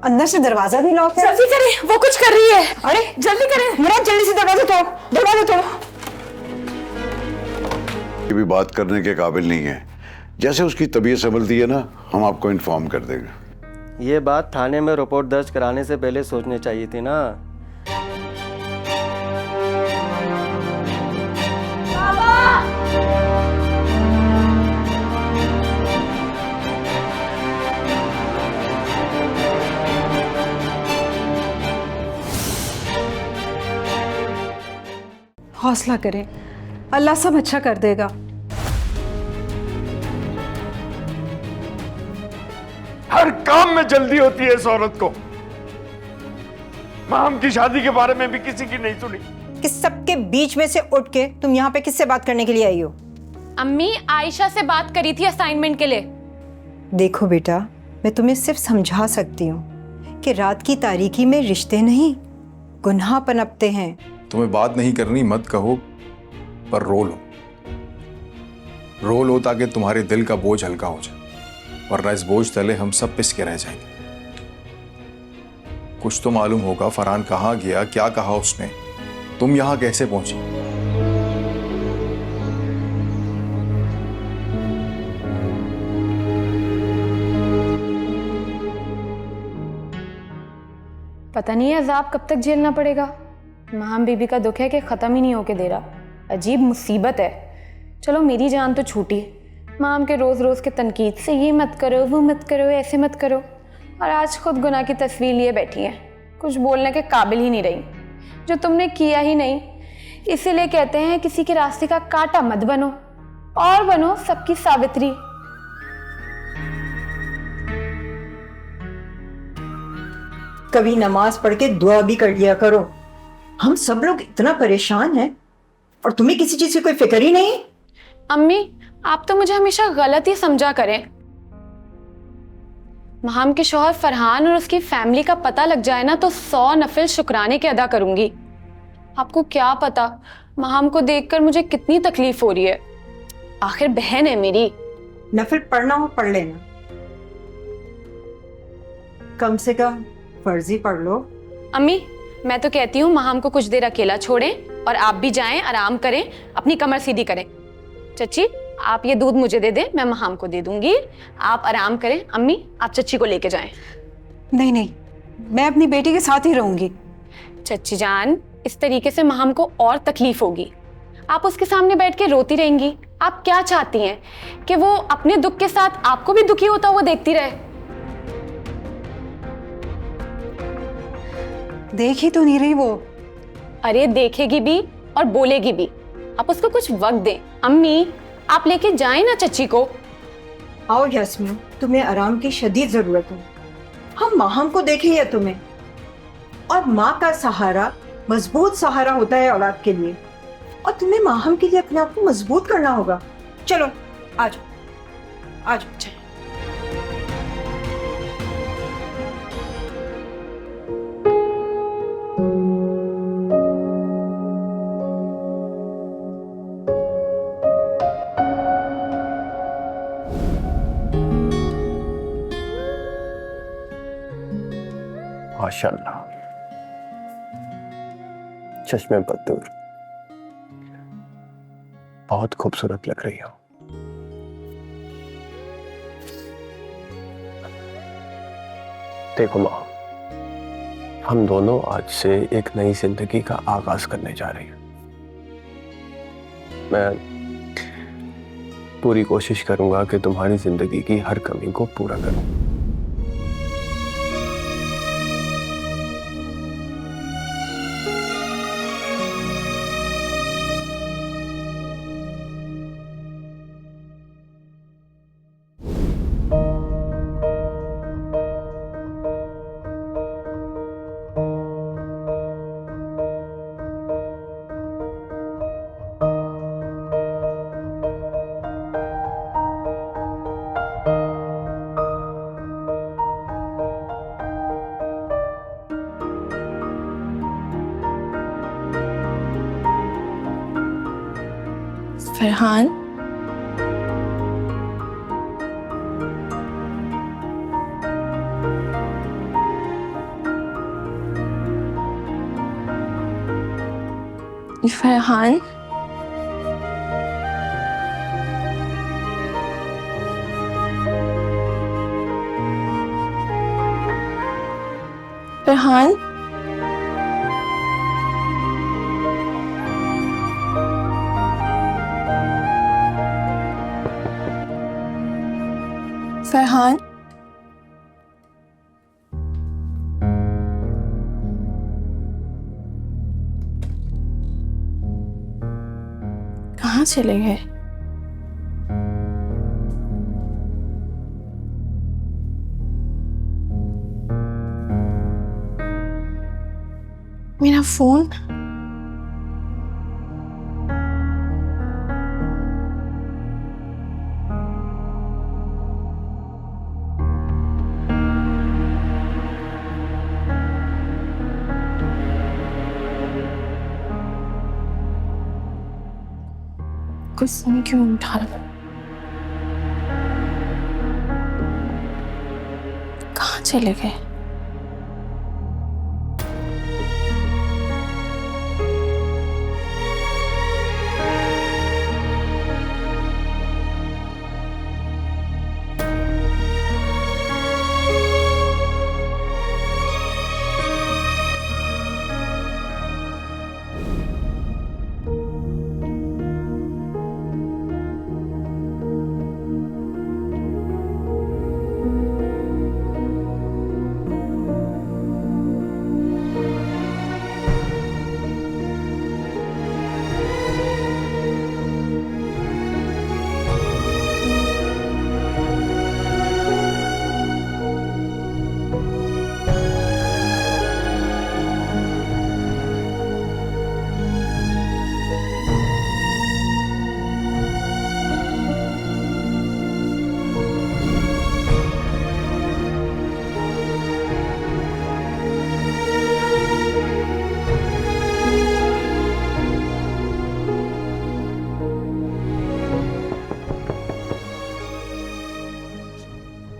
अंदर से दरवाजा भी लॉक है। जल्दी करें, वो कुछ कर रही है। अरे जल्दी करें। मेरा जल्दी से दरवाजा तोड़, दरवाजा तोड़। ये भी बात करने के काबिल नहीं है। जैसे उसकी तबीयत संभलती है ना, हम आपको इन्फॉर्म कर देंगे। ये बात थाने में रिपोर्ट दर्ज कराने से पहले सोचनी चाहिए थी ना। हौसला करें, अल्लाह सब अच्छा कर देगा। हर काम में जल्दी होती है इस औरत को। माम की शादी के बारे में भी किसी की नहीं सुनी। कि सबके बीच में से उठ के तुम यहाँ पे किससे बात करने के लिए आई हो? अम्मी, आयशा से बात करी थी असाइनमेंट के लिए। देखो बेटा, मैं तुम्हें सिर्फ समझा सकती हूँ कि रात की तारीकी में रिश्ते नहीं, गुनाह पनपते हैं। तुम्हें बात नहीं करनी मत कहो, पर रो लो। रो लो ताकि तुम्हारे दिल का बोझ हल्का हो जाए, वरना इस बोझ तले हम सब पिस के रह जाएंगे। कुछ तो मालूम होगा फरहान कहाँ गया, क्या कहा उसने, तुम यहां कैसे पहुंची। पता नहीं है अजाब कब तक झेलना पड़ेगा। माम बीबी का दुख है कि ख़त्म ही नहीं होके दे रहा। अजीब मुसीबत है। चलो मेरी जान तो छूटी, माम के रोज़ रोज़ के तनकीद से ये मत करो, वो मत करो, ऐसे मत करो, और आज खुद गुनाह की तस्वीर लिए बैठी हैं। कुछ बोलने के काबिल ही नहीं रही, जो तुमने किया ही नहीं। इसीलिए कहते हैं किसी के रास्ते का कांटा मत बनो, और बनो सबकी सावित्री। कभी नमाज पढ़ के दुआ भी कर लिया करो। हम सब लोग इतना परेशान हैं और तुम्हें किसी चीज की कोई फिक्र ही नहीं। अम्मी, आप तो मुझे हमेशा गलत ही समझा करें। माम के शौहर फरहान और उसकी फैमिली का पता लग जाए ना, तो 100 नफिल शुक्राने के अदा करूंगी। आपको क्या पता माम को देखकर मुझे कितनी तकलीफ हो रही है। आखिर बहन है मेरी। नफिल पढ़ना हो पढ़ लेना, कम से कम फर्जी पढ़ लो। अम्मी, मैं तो कहती हूँ माम को कुछ देर अकेला छोड़ें और आप भी जाएं, आराम करें, अपनी कमर सीधी करें। चची, आप ये दूध मुझे दे दें, मैं माम को दे दूंगी। आप आराम करें। अम्मी, आप चची को लेके जाएं। नहीं नहीं, मैं अपनी बेटी के साथ ही रहूंगी। चची जान, इस तरीके से माम को और तकलीफ होगी। आप उसके सामने बैठ के रोती रहेंगी। आप क्या चाहती हैं कि वो अपने दुख के साथ आपको भी दुखी होता हुआ देखती रहे? देख ही तो नहीं रही वो। अरे देखेगी भी और बोलेगी भी। आप उसको कुछ वक्त दें। अम्मी, आप लेके जाएं ना चची को। आओ यास्मीन, तुम्हें आराम की शदीद जरूरत है। हम माहम को देखे या तुम्हें, और माँ का सहारा मजबूत सहारा होता है औलाद के लिए, और तुम्हें माहम के लिए अपने आप को मजबूत करना होगा। चलो आज आज माशाल्लाह, चश्मे बदूर, बहुत खूबसूरत लग रही हो। देखो माँ, हम दोनों आज से एक नई जिंदगी का आगाज करने जा रहे हैं। मैं पूरी कोशिश करूंगा कि तुम्हारी जिंदगी की हर कमी को पूरा करूं। फरहान, फरहान, फरहान, फरहान, कहाँ चले गए? मेरा फोन? कुछ फोन क्यों उठा रहा? कहाँ चले गए?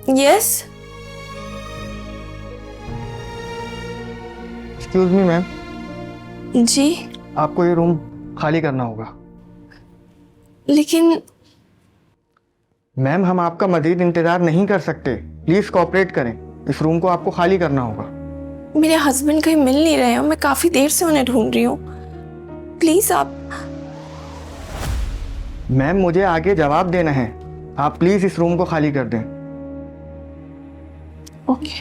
यस, एक्सक्यूज मी मैम, जी, आपको ये रूम खाली करना होगा। लेकिन मैम हम आपका मजीद इंतजार नहीं कर सकते, प्लीज कोऑपरेट करें। इस रूम को आपको खाली करना होगा। मेरे हस्बैंड कहीं मिल नहीं रहे हैं, मैं काफी देर से उन्हें ढूंढ रही हूँ। प्लीज आप। मैम मुझे आगे जवाब देना है, आप प्लीज इस रूम को खाली कर दें। ओके।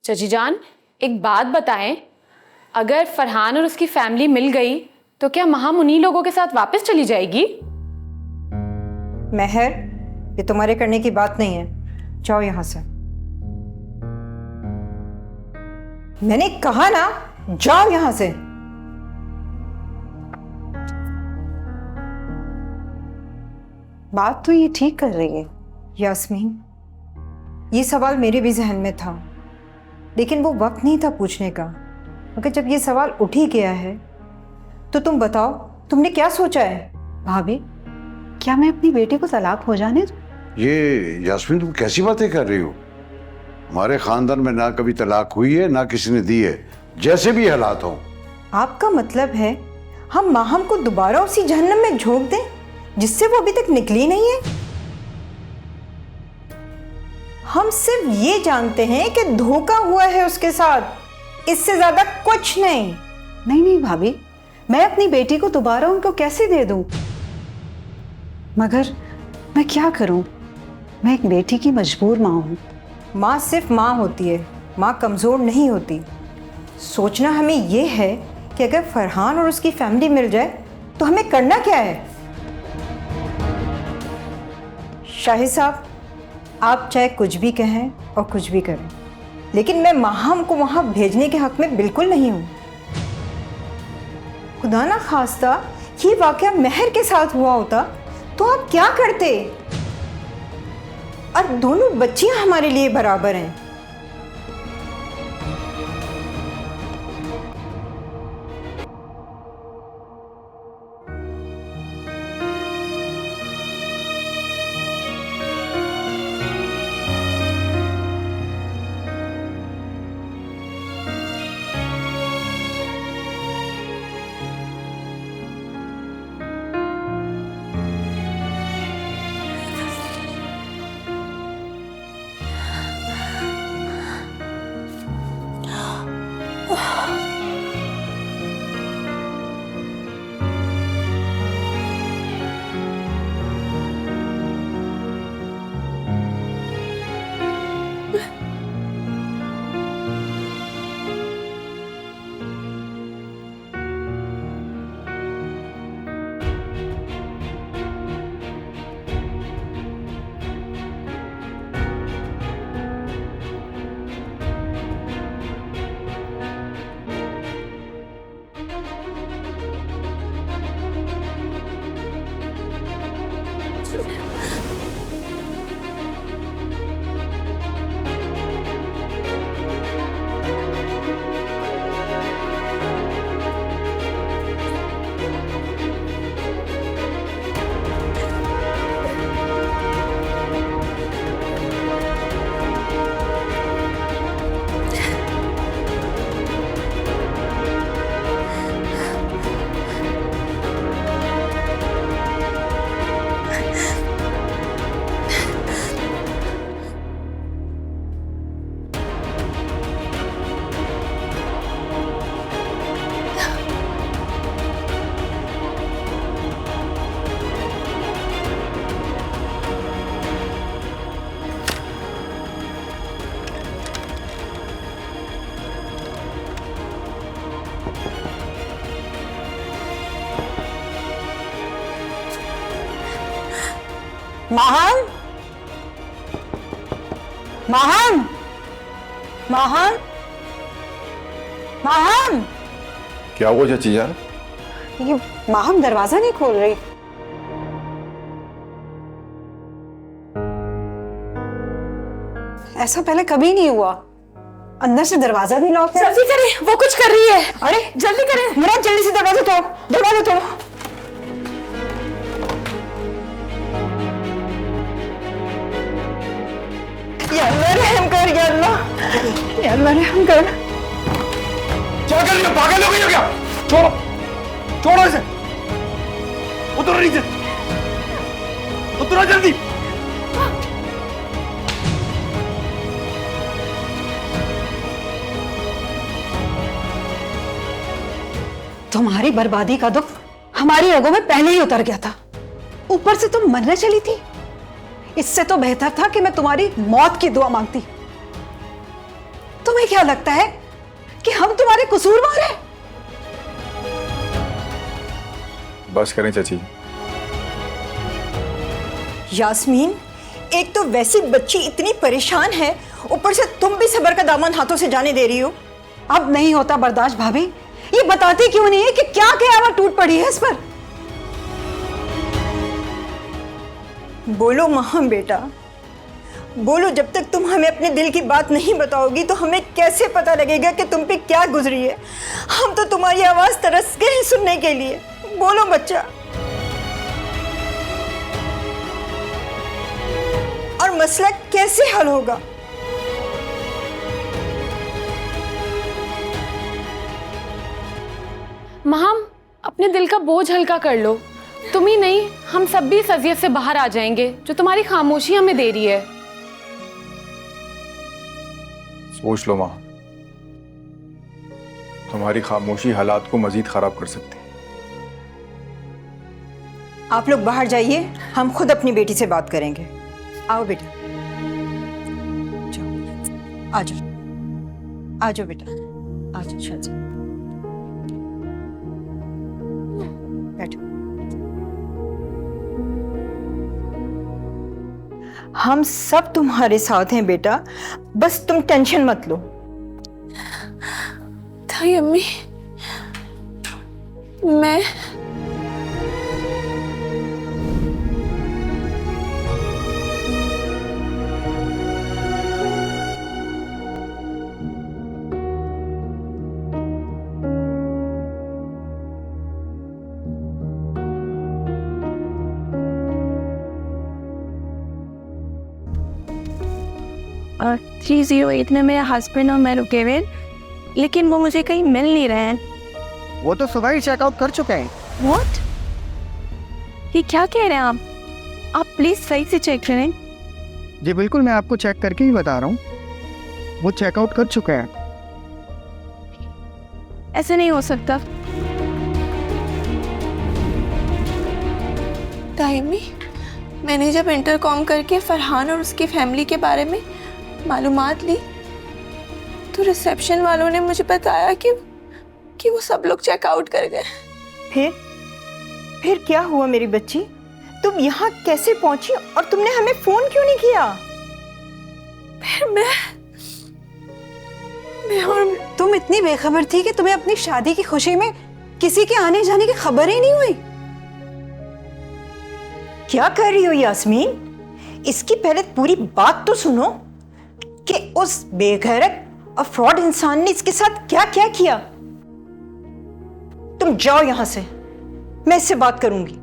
चाची जान, एक बात बताएं, अगर फरहान और उसकी फैमिली मिल गई तो क्या महम उन्हीं लोगों के साथ वापस चली जाएगी? महर, ये तुम्हारे करने की बात नहीं है, जाओ यहां से। मैंने कहा ना, जाओ यहां से। बात तो ये ठीक कर रही है। यास्मीन, ये सवाल मेरे भी जहन में था, लेकिन वो वक्त नहीं था पूछने का। मगर जब ये सवाल उठ ही गया है तो तुम बताओ, तुमने क्या सोचा है? भाभी, क्या मैं अपनी बेटी को तलाक हो जाने दूं? ये यास्मीन तुम कैसी बातें कर रही हो? हमारे खानदान में ना कभी तलाक हुई है ना किसी ने दी है, जैसे भी हालात हो। आपका मतलब है हम माहम को दोबारा उसी जहन्नम में झोंक दें जिससे वो अभी तक निकली नहीं है? हम सिर्फ ये जानते हैं कि धोखा हुआ है उसके साथ, इससे ज्यादा कुछ नहीं। नहीं नहीं भाभी, मैं अपनी बेटी को दोबारा उनको कैसे दे दूं? मगर मैं क्या करूं? मैं एक बेटी की मजबूर माँ हूं। माँ सिर्फ माँ होती है, माँ कमजोर नहीं होती। सोचना हमें यह है कि अगर फरहान और उसकी फैमिली मिल जाए तो हमें करना क्या है? शाहिद साहब, आप चाहे कुछ भी कहें और कुछ भी करें, लेकिन मैं माहम को वहां भेजने के हक में बिल्कुल नहीं हूं। खुदा ना खास्ता ये वाकया महर के साथ हुआ होता तो आप क्या करते? और दोनों बच्चियां हमारे लिए बराबर हैं। माहम, माहम, माहम, माहम। क्या हुआ चाची जान? ये माहम दरवाजा नहीं खोल रही। ऐसा पहले कभी नहीं हुआ। अंदर से दरवाजा भी लॉक है। जल्दी करें, वो कुछ कर रही है। अरे जल्दी करें। मुराद, जल्दी से दरवाजा तोड़, दरवाजा तोड़। या अल्लाह रहम कर, या अल्लाह, या अल्लाह रहम कर। क्या कर रही हो? पागल हो गई हो क्या? छोड़ो, छोड़ो इसे। उतरो नीचे, उतरो जल्दी। तुम्हारी बर्बादी का दुख हमारी रगों में पहले ही उतर गया था, ऊपर से तुम मरने चली थी। इससे तो बेहतर था कि मैं तुम्हारी मौत की दुआ मांगती। तुम्हें क्या लगता है कि हम तुम्हारे कसूरवार हैं? बस करें चाची। यास्मीन, एक तो वैसी बच्ची इतनी परेशान है, ऊपर से तुम भी सबर का दामन हाथों से जाने दे रही हो। अब नहीं होता बर्दाश्त भाभी। ये बताती क्यों नहीं है कि क्या कयामत टूट पड़ी है इस पर? बोलो माहम बेटा, बोलो। जब तक तुम हमें अपने दिल की बात नहीं बताओगी तो हमें कैसे पता लगेगा कि तुम पे क्या गुजरी है। हम तो तुम्हारी आवाज तरस गए हैं सुनने के लिए। बोलो बच्चा। और मसला कैसे हल होगा? माहम, अपने दिल का बोझ हल्का कर लो। तुम ही नहीं, हम सब भी इस अजियत से बाहर आ जाएंगे जो तुम्हारी खामोशी हमें दे रही है। सोच लो माँ, तुम्हारी खामोशी हालात को मजीद खराब कर सकती है। आप लोग बाहर जाइए, हम खुद अपनी बेटी से बात करेंगे। आओ बेटा, जाओ, आ जाओ, आ जाओ बेटा, आ जाओ, शाहज़ाद, बैठो। हम सब तुम्हारे साथ हैं बेटा, बस तुम टेंशन मत लो। ताई अम्मी, मैं और 308 में मेरे हस्बैंड और मैं रुके हुए, लेकिन वो मुझे कहीं मिल नहीं रहे हैं। वो तो सुबह ही चेकआउट कर चुके हैं। What? ये क्या कह रहे हैं आप प्लीज सही से चेक करें। जी बिल्कुल, मैं आपको चेक करके ही बता रहा हूँ। वो चेकआउट कर चुके हैं। ऐसे नहीं हो सकता। ताई अम्मी, मैंने जब इंटरकॉम करके फरहान और उसकी फैमिली के बारे में मालूमात ली तो रिसेप्शन वालों ने मुझे बताया कि वो सब लोग चेकआउट कर गए। फिर क्या हुआ मेरी बच्ची? तुम यहाँ कैसे पहुंची और तुमने हमें फोन क्यों नहीं किया? फिर मैं और तुम इतनी बेखबर थी कि तुम्हें अपनी शादी की खुशी में किसी के आने जाने की खबर ही नहीं हुई। क्या कर रही हो यास्मीन? इसकी पहले पूरी बात तो सुनो कि उस बेगैरत और फ्रॉड इंसान ने इसके साथ क्या क्या किया। तुम जाओ यहां से, मैं इससे बात करूंगी।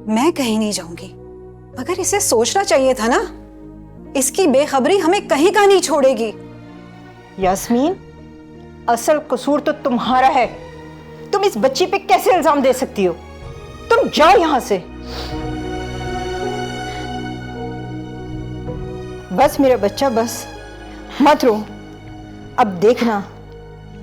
मैं कहीं नहीं जाऊंगी, मगर इसे सोचना चाहिए था ना, इसकी बेखबरी हमें कहीं का नहीं छोड़ेगी। यास्मीन, असल कसूर तो तुम्हारा है। तुम इस बच्ची पे कैसे इल्जाम दे सकती हो? तुम जाओ यहां से। बस मेरा बच्चा, बस मत रो। अब देखना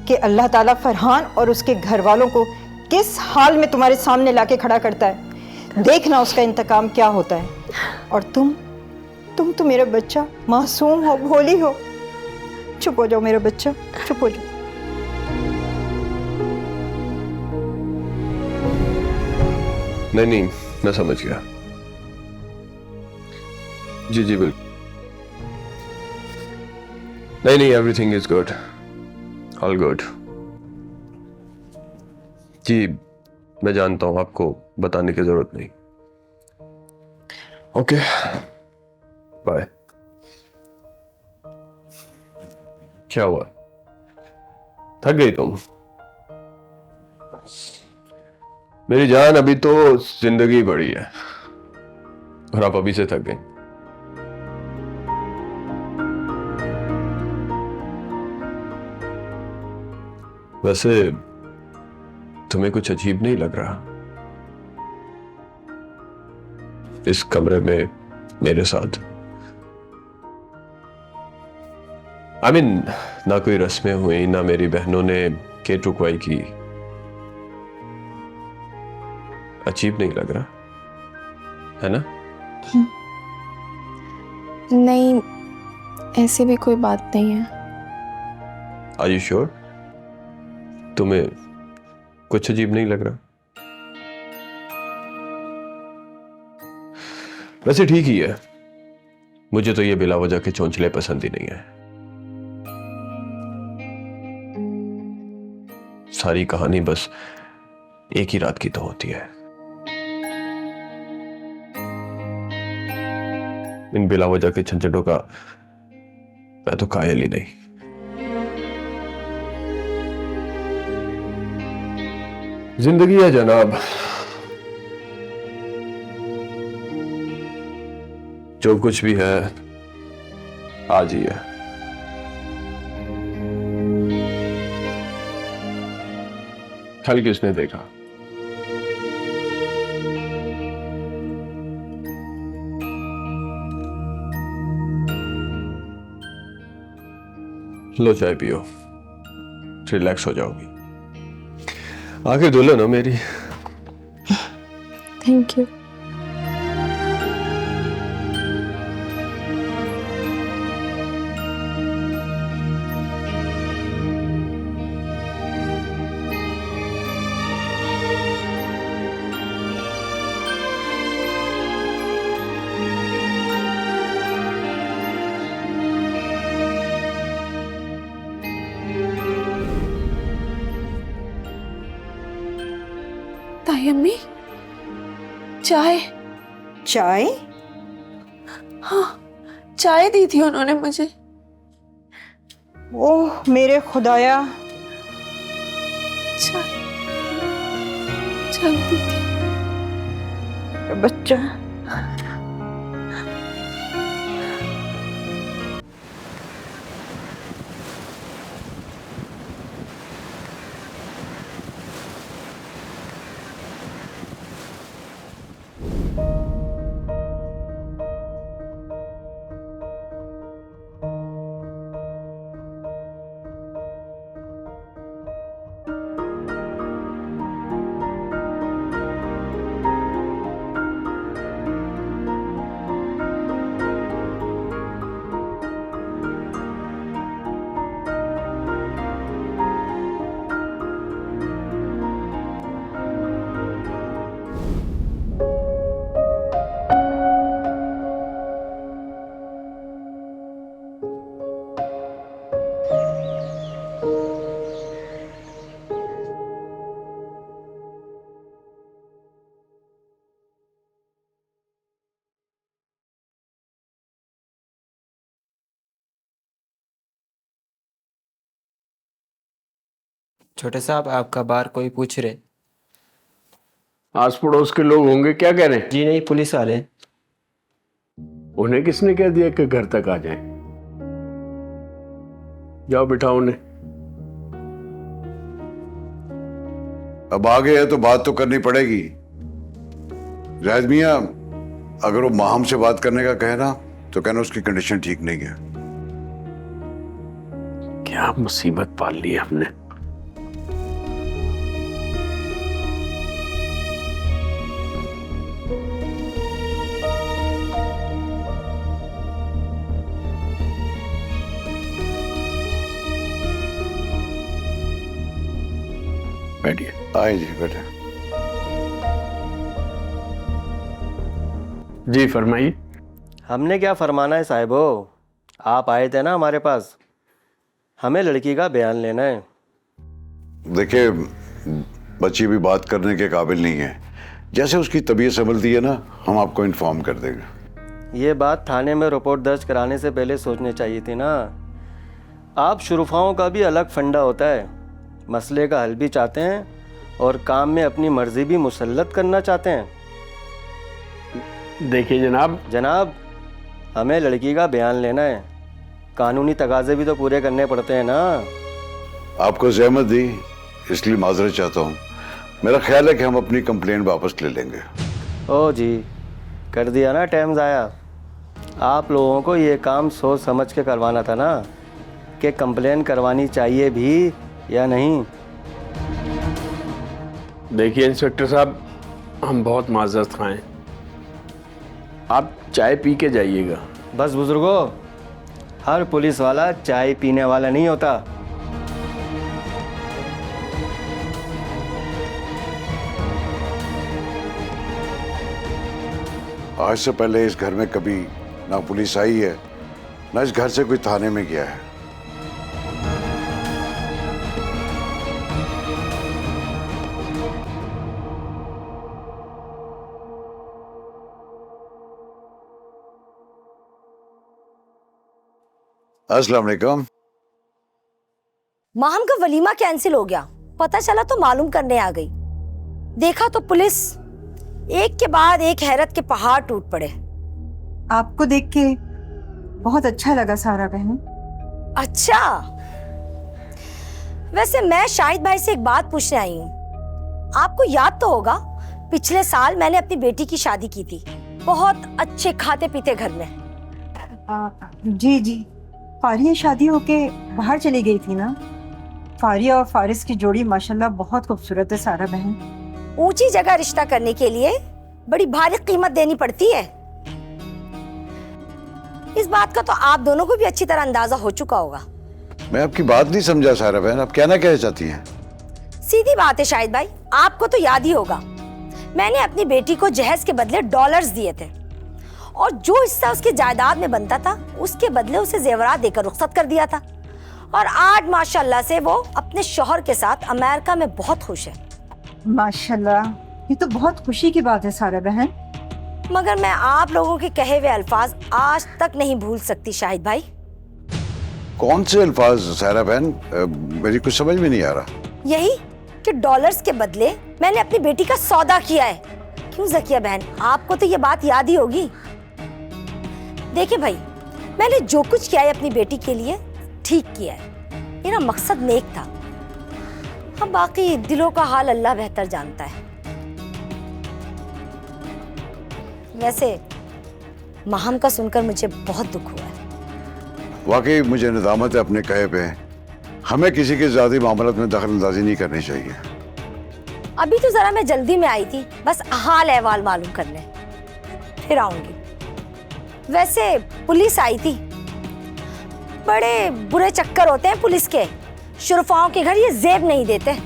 कि अल्लाह ताला फरहान और उसके घर वालों को किस हाल में तुम्हारे सामने लाके खड़ा करता है। देखना उसका इंतकाम क्या होता है। और तुम तो मेरा बच्चा मासूम हो, भोली हो। चुप हो जाओ मेरा बच्चा, चुप हो जाओ। नहीं, मैं समझ गया। जी बिल्कुल। नहीं, everything is good, all good. जी मैं जानता हूं, आपको बताने की जरूरत नहीं। Okay, bye. क्या हुआ? थक गई तुम? मेरी जान, अभी तो जिंदगी बड़ी है और आप अभी से थक गई। वैसे तुम्हें कुछ अजीब नहीं लग रहा इस कमरे में मेरे साथ? I mean, ना कोई रस्में हुई, ना मेरी बहनों ने केक रुकवाई की। अजीब नहीं लग रहा है ना? नहीं, ऐसी भी कोई बात नहीं है। Are you sure? तुम्हें कुछ अजीब नहीं लग रहा? वैसे ठीक ही है, मुझे तो ये बिला वजह के चोंचले पसंद ही नहीं है। सारी कहानी बस एक ही रात की तो होती है। इन बिला वजह के झंझटों का मैं तो कायल ही नहीं। जिंदगी है जनाब, जो कुछ भी है आज ही है। कल किसने देखा? लो चाय पियो, रिलैक्स हो जाओगी। आगे दुल्हन हो मेरी। Thank you. ताई अम्मी, चाय। चाय? हाँ, चाय दी थी उन्होंने मुझे। ओह मेरे खुदाया, चाय चाय दी थी। बच्चा। छोटे साहब, आपका बार कोई पूछ रहे। आस पड़ोस के लोग होंगे, क्या कह रहे हैं? जी नहीं, पुलिस वाले। उन्हें किसने कह दिया कि घर तक आ जाएं? जाओ बिठाओ उन्हें। अब आ गए हैं तो बात तो करनी पड़ेगी। जाहिद मियां, अगर वो माहम से बात करने का कहना तो कहना उसकी कंडीशन ठीक नहीं है। क्या मुसीबत पाल ली हमने। बैठिए। आए जी, बैठे। जी फरमाइए। हमने क्या फरमाना है साहिबो, आप आए थे ना हमारे पास, हमें लड़की का बयान लेना है। देखिए, बच्ची भी बात करने के काबिल नहीं है। जैसे उसकी तबीयत संभलती है ना, हम आपको इन्फॉर्म कर देंगे। ये बात थाने में रिपोर्ट दर्ज कराने से पहले सोचनी चाहिए थी ना। आप शुरफाओं का भी अलग फंडा होता है, मसले का हल भी चाहते हैं और काम में अपनी मर्जी भी मुसल्लत करना चाहते हैं। देखिए जनाब, हमें लड़की का बयान लेना है, कानूनी तकाजे भी तो पूरे करने पड़ते हैं ना। आपको ज़हमत दी, इसलिए माजरत चाहता हूँ। मेरा ख्याल है कि हम अपनी कंप्लेंट वापस ले लेंगे। ओ जी, कर दिया ना टाइम ज़ाया। आप लोगों को ये काम सोच समझ के करवाना था ना, कि कंप्लेन करवानी चाहिए भी या नहीं। देखिए इंस्पेक्टर साहब, हम बहुत माजरत खाएं, आप चाय पी के जाइएगा। बस बुजुर्गों, हर पुलिस वाला चाय पीने वाला नहीं होता। आज से पहले इस घर में कभी ना पुलिस आई है, ना इस घर से कोई थाने में गया है। अस्सलाम वालेकुम। माहम का वलीमा कैंसिल हो गया, पता चला तो मालूम करने आ गई। देखा तो पुलिस, एक के बाद एक हैरत के पहाड़ टूट पड़े। आपको देख के बहुत अच्छा लगा सारा बहन। अच्छा, वैसे मैं शाहिद भाई से एक बात पूछने आई हूँ। आपको याद तो होगा, पिछले साल मैंने अपनी बेटी की शादी की थी, बहुत अच्छे खाते पीते घर में। जी जी, फारिया शादी होके बाहर चली गई थी ना। फारिया और फारिस की जोड़ी माशाल्लाह बहुत खूबसूरत है सारा बहन। ऊंची जगह रिश्ता करने के लिए बड़ी भारी कीमत देनी पड़ती है। इस बात का तो आप दोनों को भी अच्छी तरह अंदाजा हो चुका होगा। मैं आपकी बात नहीं समझा सारा बहन, आप क्या ना कहना चाहती हैं? सीधी बात है शाहिद भाई, आपको तो याद ही होगा, मैंने अपनी बेटी को जहेज के बदले डॉलर्स दिए थे और जो हिस्सा उसकी जायदाद में बनता था उसके बदले उसे जेवरात देकर रुखसत कर दिया था। और आज माशाल्लाह से वो अपने शौहर के साथ अमेरिका में बहुत खुश है। माशाल्लाह, ये तो बहुत खुशी की बात है सारा बहन। मगर मैं आप लोगों के कहे हुए अल्फाज आज तक नहीं भूल सकती शाहिद भाई। कौन से अल्फाज सारा बहन? मेरी कुछ समझ में नहीं आ रहा। यही कि डॉलर्स के बदले मैंने अपनी बेटी का सौदा किया है। क्यों ज़किया बहन, आपको तो ये बात याद ही होगी। देखिए भाई, मैंने जो कुछ किया है अपनी बेटी के लिए ठीक किया है, मेरा मकसद नेक था। अब बाकी दिलों का हाल अल्लाह बेहतर जानता है। वैसे माहम का सुनकर मुझे बहुत दुख हुआ है। वाकई मुझे नदामत है अपने कहे पे। हमें किसी के ज़ाती मामलात में दखल अंदाजी नहीं करनी चाहिए। अभी तो जरा मैं जल्दी में आई थी, बस हाल अहवाल मालूम करने, फिर आऊंगी। वैसे पुलिस आई थी, बड़े बुरे चक्कर होते हैं पुलिस के। शुरफाओं के घर ये जेब नहीं देते।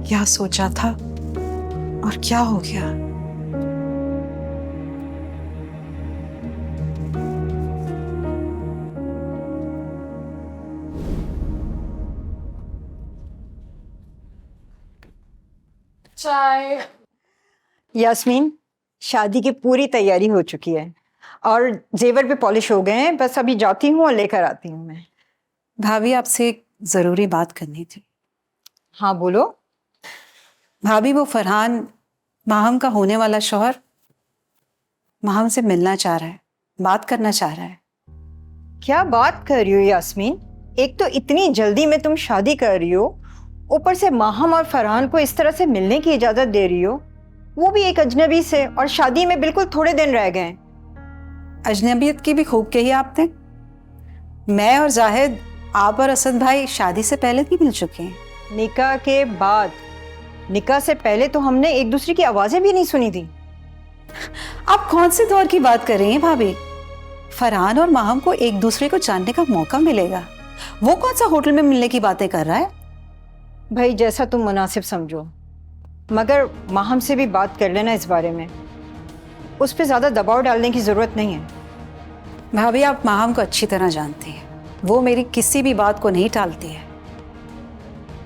क्या सोचा था और क्या हो गया? चाय। यास्मीन, शादी की पूरी तैयारी हो चुकी है और जेवर भी पॉलिश हो गए हैं। बस अभी जाती हूँ और लेकर आती हूँ मैं। भाभी, आपसे एक जरूरी बात करनी थी। हाँ बोलो। भाभी, वो फरहान, माहम का होने वाला शौहर, माहम से मिलना चाह रहा है, बात करना चाह रहा है। क्या बात कर रही हो यास्मीन? एक तो इतनी जल्दी में तुम शादी कर रही हो, ऊपर से माहम और फरहान को इस तरह से मिलने की इजाजत दे रही हो, वो भी एक अजनबी से, और शादी में बिल्कुल थोड़े दिन रह गए। अजनबियत की भी खूब कही आपने। मैं और जाहिद, आप और असद भाई शादी से पहले भी मिल चुके हैं। निकाह के बाद? निकाह से पहले तो हमने एक दूसरे की आवाजें भी नहीं सुनी थी। आप कौन से दौर की बात कर रही हैं भाभी? फरहान और माहम को एक दूसरे को जानने का मौका मिलेगा। वो कौन सा होटल में मिलने की बातें कर रहा है? भाई, जैसा तुम मुनासिब समझो, मगर माहम से भी बात कर लेना इस बारे में। उस पर ज्यादा दबाव डालने की जरूरत नहीं है। भाभी, आप माहम को अच्छी तरह जानती हैं, वो मेरी किसी भी बात को नहीं टालती है।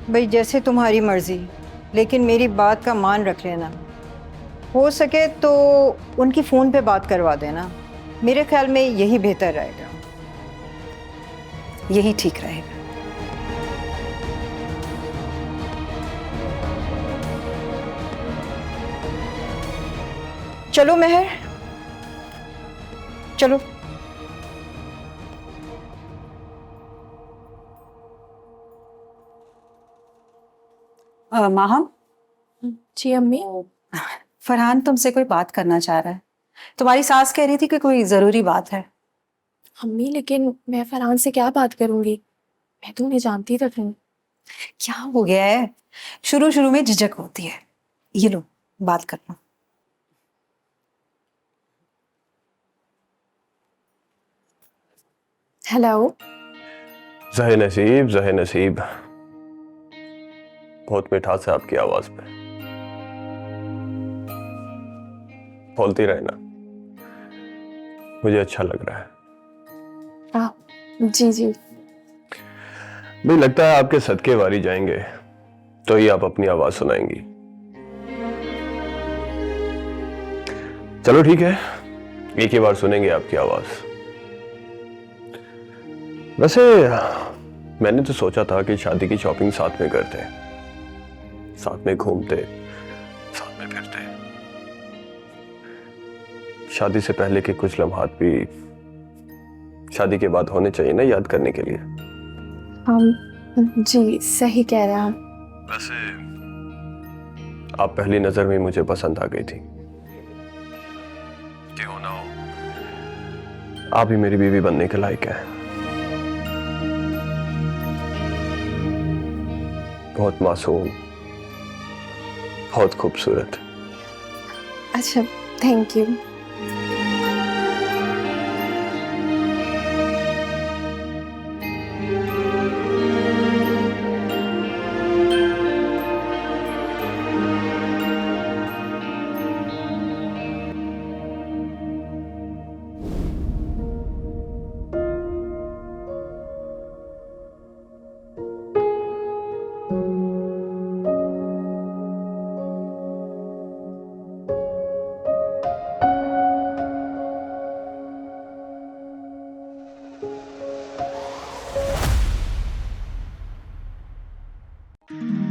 भाई, जैसे तुम्हारी मर्जी, लेकिन मेरी बात का मान रख लेना। हो सके तो उनकी फ़ोन पे बात करवा देना। मेरे ख्याल में यही बेहतर रहेगा। यही ठीक रहेगा। चलो मेहर, चलो। माहम। जी अम्मी। फरहान तुमसे कोई बात करना चाह रहा है। तुम्हारी सास कह रही थी कि कोई जरूरी बात है। अम्मी, लेकिन मैं फरहान से क्या बात करूंगी? मैं तो उन्हें जानती तक नहीं। क्या हो गया है? शुरू शुरू में झिझक होती है, ये लो, बात करना। हेलो। ज़हे नसीब, ज़हे नसीब। बहुत मिठास है आपकी आवाज में। बोलती रहे ना, मुझे अच्छा लग रहा है। जी जी। मुझे लगता है आपके सदके वारी जाएंगे तो ही आप अपनी आवाज सुनाएंगी। चलो ठीक है, एक ही बार सुनेंगे आपकी आवाज। वैसे मैंने तो सोचा था कि शादी की शॉपिंग साथ में करते, साथ में घूमते, साथ में फिरते। शादी से पहले के कुछ लम्हात भी शादी के बाद होने चाहिए ना, याद करने के लिए। जी सही कह रहे हैं आप। वैसे आप पहली नजर में मुझे पसंद आ गई थी। कि हो ना हो, आप ही मेरी बीवी बनने के लायक हैं। बहुत मासूम, बहुत खूबसूरत। अच्छा, थैंक यू। Mm-hmm.